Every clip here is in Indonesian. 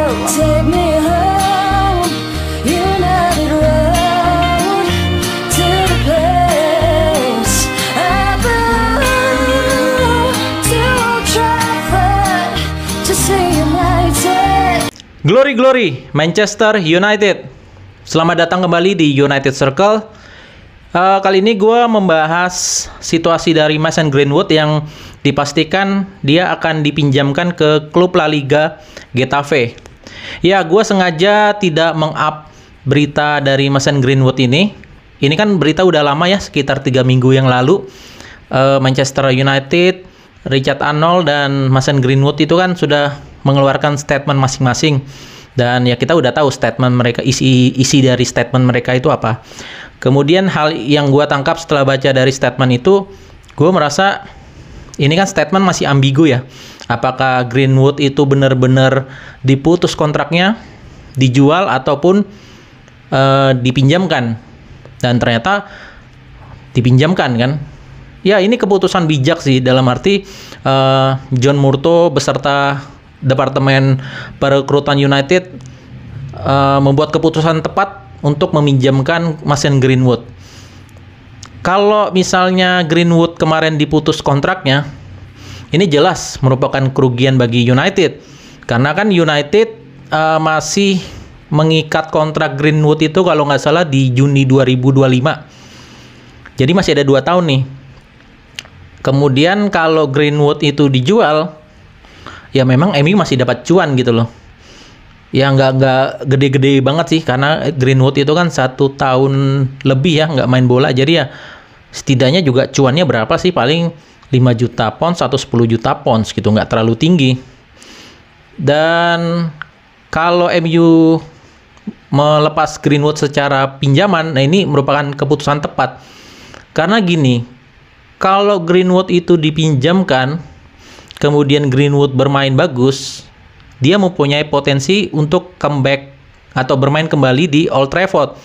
Take me home, United Road, to the place I belong, to Old Trafford, to see United. Glory glory Manchester United. Selamat datang kembali di United Circle. Kali ini gue membahas situasi dari Mason Greenwood yang dipastikan dia akan dipinjamkan ke klub La Liga Getafe. Ya, gue sengaja tidak meng-up berita dari Mason Greenwood ini. Ini kan berita udah lama ya, sekitar 3 minggu yang lalu. Manchester United, Richard Arnold dan Mason Greenwood itu kan sudah mengeluarkan statement masing-masing. Dan ya kita udah tahu statement mereka, isi dari statement mereka itu apa. Kemudian hal yang gue tangkap setelah baca dari statement itu, gue merasa ini kan statement masih ambigu ya. Apakah Greenwood itu benar-benar diputus kontraknya, dijual ataupun dipinjamkan? Dan ternyata dipinjamkan kan. Ya ini keputusan bijak sih, dalam arti John Murtough beserta Departemen Perekrutan United membuat keputusan tepat untuk meminjamkan Mason Greenwood. Kalau misalnya Greenwood kemarin diputus kontraknya, ini jelas merupakan kerugian bagi United. Karena kan United masih mengikat kontrak Greenwood itu kalau nggak salah di Juni 2025. Jadi masih ada 2 tahun nih. Kemudian kalau Greenwood itu dijual, ya memang MU masih dapat cuan gitu loh. Ya nggak gede-gede banget sih, karena Greenwood itu kan 1 tahun lebih ya nggak main bola. Jadi ya setidaknya juga cuannya berapa sih, paling 5 juta pounds atau 10 juta pounds gitu, nggak terlalu tinggi. Dan kalau MU melepas Greenwood secara pinjaman, nah ini merupakan keputusan tepat. Karena gini, kalau Greenwood itu dipinjamkan, kemudian Greenwood bermain bagus, dia mempunyai potensi untuk comeback atau bermain kembali di Old Trafford.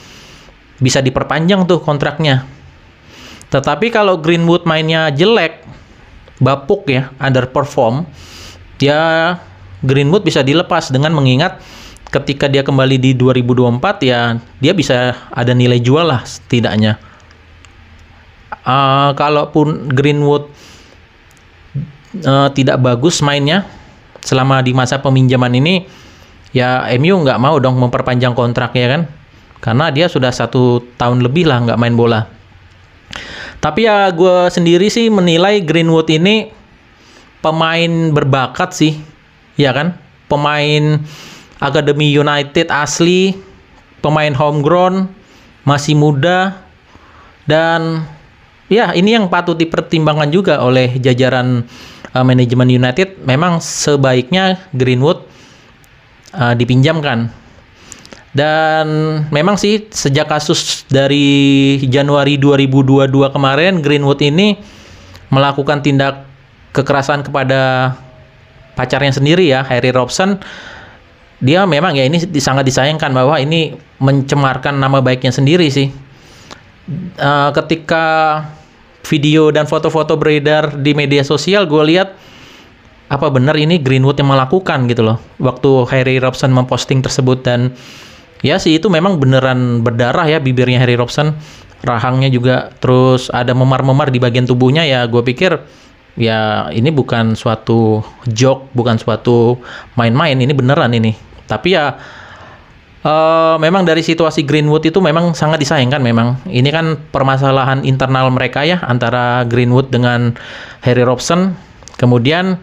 Bisa diperpanjang tuh kontraknya. Tetapi kalau Greenwood mainnya jelek, bapuk ya, underperform, ya Greenwood bisa dilepas dengan mengingat ketika dia kembali di 2024 ya dia bisa ada nilai jual lah setidaknya. Kalaupun Greenwood tidak bagus mainnya selama di masa peminjaman ini, ya MU nggak mau dong memperpanjang kontraknya kan, karena dia sudah 1 tahun lebih lah nggak main bola. Tapi ya gue sendiri sih menilai Greenwood ini pemain berbakat sih, ya kan, pemain Akademi United asli, pemain homegrown, masih muda, dan ya ini yang patut dipertimbangkan juga oleh jajaran manajemen United. Memang sebaiknya Greenwood dipinjamkan. Dan memang sih sejak kasus dari Januari 2022 kemarin, Greenwood ini melakukan tindak kekerasan kepada pacarnya sendiri ya, Harry Robson. Dia memang ya ini sangat disayangkan bahwa ini mencemarkan nama baiknya sendiri sih. Ketika video dan foto-foto beredar di media sosial, gue lihat apa benar ini Greenwood yang melakukan gitu loh waktu Harry Robson memposting tersebut. Dan ya sih itu memang beneran berdarah ya bibirnya Harry Robson, rahangnya juga, terus ada memar-memar di bagian tubuhnya. Ya gue pikir ya ini bukan suatu joke, bukan suatu main-main, ini beneran ini. Tapi ya memang dari situasi Greenwood itu memang sangat disayangkan. Memang ini kan permasalahan internal mereka ya, antara Greenwood dengan Harry Robson. Kemudian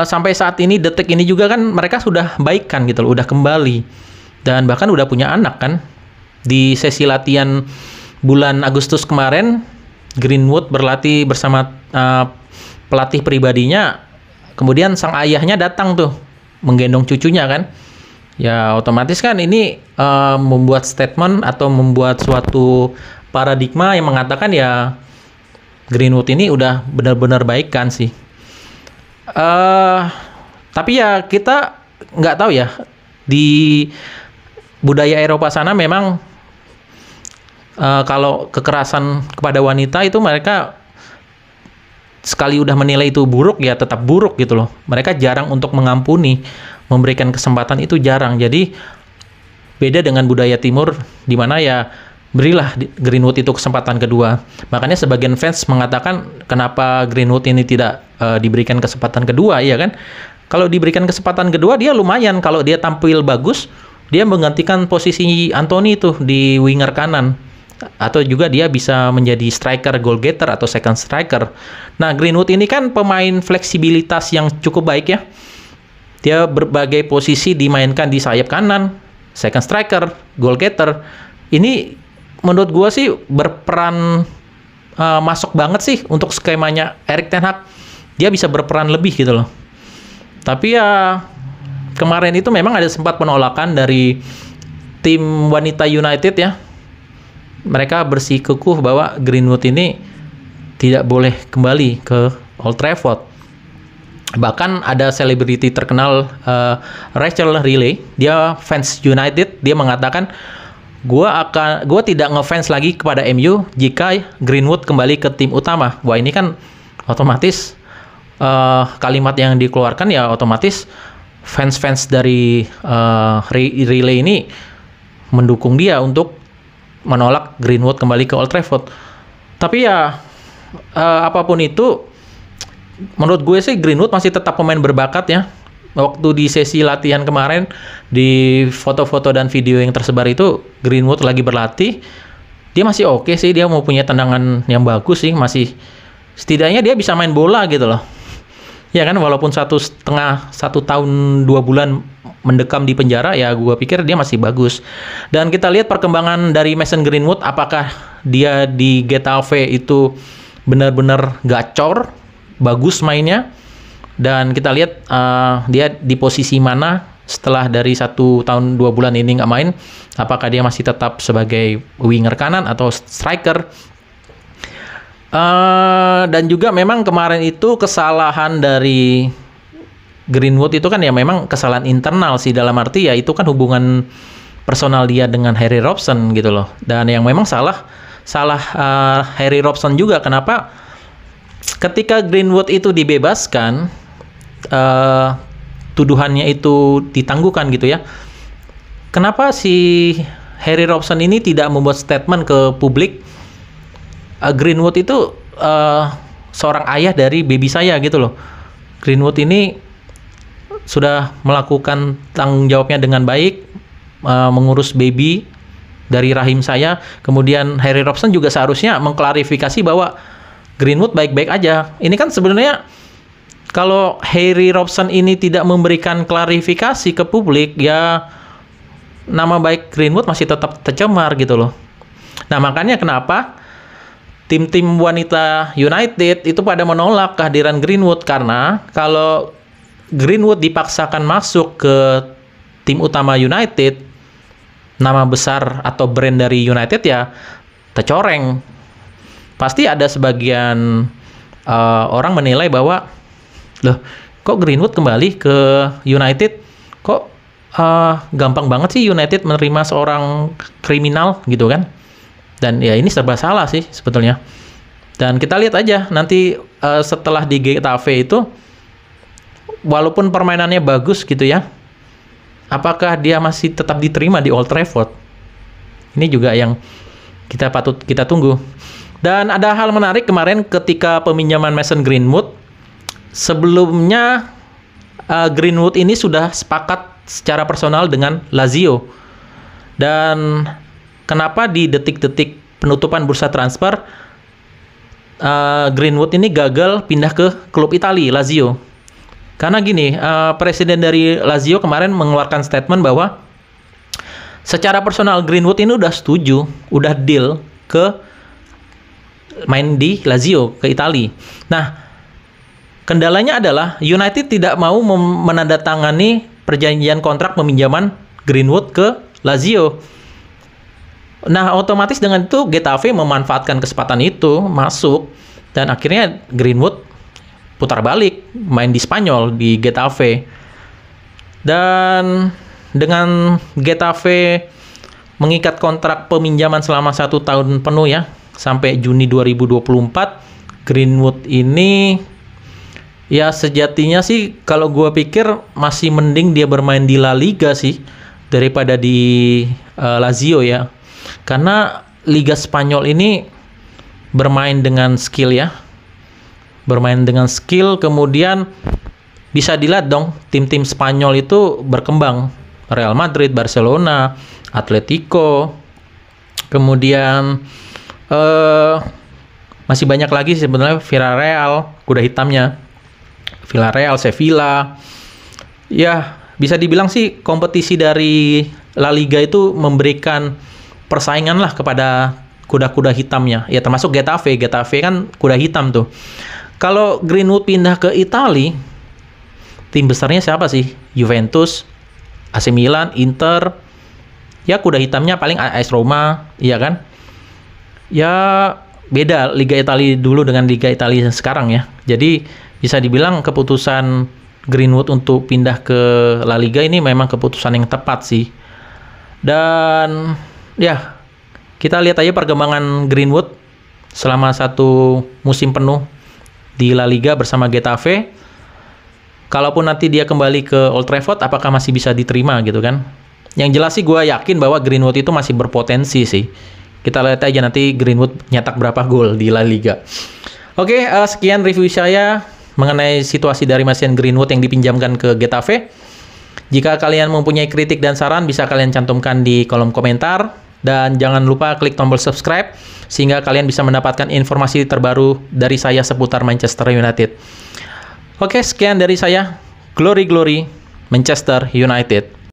sampai saat ini, detik ini juga kan mereka sudah baikan gitu loh, udah kembali, dan bahkan udah punya anak kan. Di sesi latihan bulan Agustus kemarin, Greenwood berlatih bersama pelatih pribadinya. Kemudian sang ayahnya datang tuh menggendong cucunya kan. Ya otomatis kan ini membuat statement atau membuat suatu paradigma yang mengatakan ya Greenwood ini udah benar-benar baikan sih. Tapi ya kita nggak tahu ya, di budaya Eropa sana memang kalau kekerasan kepada wanita itu mereka sekali udah menilai itu buruk ya tetap buruk gitu loh. Mereka jarang untuk mengampuni, memberikan kesempatan itu jarang. Jadi beda dengan budaya timur di mana ya berilah Greenwood itu kesempatan kedua. Makanya sebagian fans mengatakan kenapa Greenwood ini tidak diberikan kesempatan kedua, ya kan? Kalau diberikan kesempatan kedua dia lumayan, kalau dia tampil bagus, dia menggantikan posisi Anthony itu di winger kanan. Atau juga dia bisa menjadi striker, goal getter atau second striker. Nah, Greenwood ini kan pemain fleksibilitas yang cukup baik ya. Dia berbagai posisi dimainkan di sayap kanan, second striker, goal getter. Ini menurut gua sih berperan masuk banget sih untuk skemanya Erik ten Hag. Dia bisa berperan lebih gitu loh. Tapi ya kemarin itu memang ada sempat penolakan dari tim wanita United ya. Mereka bersikukuh bahwa Greenwood ini tidak boleh kembali ke Old Trafford. Bahkan ada selebriti terkenal Rachel Riley, dia fans United, dia mengatakan gua tidak ngefans lagi kepada MU jika Greenwood kembali ke tim utama. Wah, ini kan otomatis kalimat yang dikeluarkan ya otomatis fans-fans dari Riley ini mendukung dia untuk menolak Greenwood kembali ke Old Trafford. Tapi ya apapun itu, menurut gue sih Greenwood masih tetap pemain berbakat ya. Waktu di sesi latihan kemarin, di foto-foto dan video yang tersebar itu, Greenwood lagi berlatih, dia masih oke sih, dia mau punya tendangan yang bagus sih, masih setidaknya dia bisa main bola gitu loh. Ya kan, walaupun 1,5 tahun 2 bulan mendekam di penjara, ya gue pikir dia masih bagus. Dan kita lihat perkembangan dari Mason Greenwood, apakah dia di Getafe itu benar-benar gacor, bagus mainnya, dan kita lihat dia di posisi mana setelah dari 1 tahun 2 bulan ini nggak main, apakah dia masih tetap sebagai winger kanan atau striker. Dan juga memang kemarin itu kesalahan dari Greenwood itu kan ya memang kesalahan internal sih, dalam arti ya itu kan hubungan personal dia dengan Harry Robson gitu loh. Dan yang memang salah Harry Robson juga. Kenapa ketika Greenwood itu dibebaskan, tuduhannya itu ditangguhkan gitu ya. Kenapa si Harry Robson ini tidak membuat statement ke publik, Greenwood itu seorang ayah dari baby saya gitu loh. Greenwood ini sudah melakukan tanggung jawabnya dengan baik, mengurus baby dari rahim saya. Kemudian Harry Robson juga seharusnya mengklarifikasi bahwa Greenwood baik-baik aja. Ini kan sebenarnya kalau Harry Robson ini tidak memberikan klarifikasi ke publik, ya nama baik Greenwood masih tetap tercemar gitu loh. Nah, makanya kenapa tim-tim wanita United itu pada menolak kehadiran Greenwood, karena kalau Greenwood dipaksakan masuk ke tim utama United, nama besar atau brand dari United ya tercoreng. Pasti ada sebagian orang menilai bahwa, loh, kok Greenwood kembali ke United, kok gampang banget sih United menerima seorang kriminal gitu kan. Dan ya ini serba salah sih sebetulnya. Dan kita lihat aja nanti setelah di Getafe itu, walaupun permainannya bagus gitu ya, apakah dia masih tetap diterima di Old Trafford? Ini juga yang patut kita tunggu. Dan ada hal menarik kemarin ketika peminjaman Mason Greenwood. Sebelumnya Greenwood ini sudah sepakat secara personal dengan Lazio. Dan kenapa di detik-detik penutupan bursa transfer Greenwood ini gagal pindah ke klub Italia, Lazio? Karena gini, presiden dari Lazio kemarin mengeluarkan statement bahwa secara personal Greenwood ini udah setuju, udah deal ke main di Lazio, ke Italia. Nah, kendalanya adalah United tidak mau menandatangani perjanjian kontrak peminjaman Greenwood ke Lazio. Nah, otomatis dengan itu Getafe memanfaatkan kesempatan itu, masuk, dan akhirnya Greenwood putar balik, main di Spanyol, di Getafe. Dan dengan Getafe mengikat kontrak peminjaman selama 1 tahun penuh ya, sampai Juni 2024, Greenwood ini ya sejatinya sih kalau gua pikir masih mending dia bermain di La Liga sih daripada di Lazio ya. Karena Liga Spanyol ini bermain dengan skill ya. Bermain dengan skill, kemudian bisa dilihat dong tim-tim Spanyol itu berkembang. Real Madrid, Barcelona, Atletico, kemudian masih banyak lagi sebenarnya, Villarreal, kuda hitamnya. Villarreal, Sevilla. Ya, bisa dibilang sih kompetisi dari La Liga itu memberikan persaingan lah kepada kuda-kuda hitamnya. Ya termasuk Getafe. Getafe kan kuda hitam tuh. Kalau Greenwood pindah ke Italia, tim besarnya siapa sih? Juventus, AC Milan, Inter. Ya kuda hitamnya paling AS Roma, iya kan? Ya beda Liga Italia dulu dengan Liga Italia sekarang ya. Jadi bisa dibilang keputusan Greenwood untuk pindah ke La Liga ini memang keputusan yang tepat sih. Dan ya kita lihat aja perkembangan Greenwood selama 1 musim penuh di La Liga bersama Getafe. Kalaupun nanti dia kembali ke Old Trafford, apakah masih bisa diterima gitu kan? Yang jelas sih gue yakin bahwa Greenwood itu masih berpotensi sih. Kita lihat aja nanti Greenwood nyetak berapa gol di La Liga. Oke, sekian review saya mengenai situasi dari Mason Greenwood yang dipinjamkan ke Getafe. Jika kalian mempunyai kritik dan saran, bisa kalian cantumkan di kolom komentar. Dan jangan lupa klik tombol subscribe, sehingga kalian bisa mendapatkan informasi terbaru dari saya seputar Manchester United. Oke, sekian dari saya. Glory, glory, Manchester United.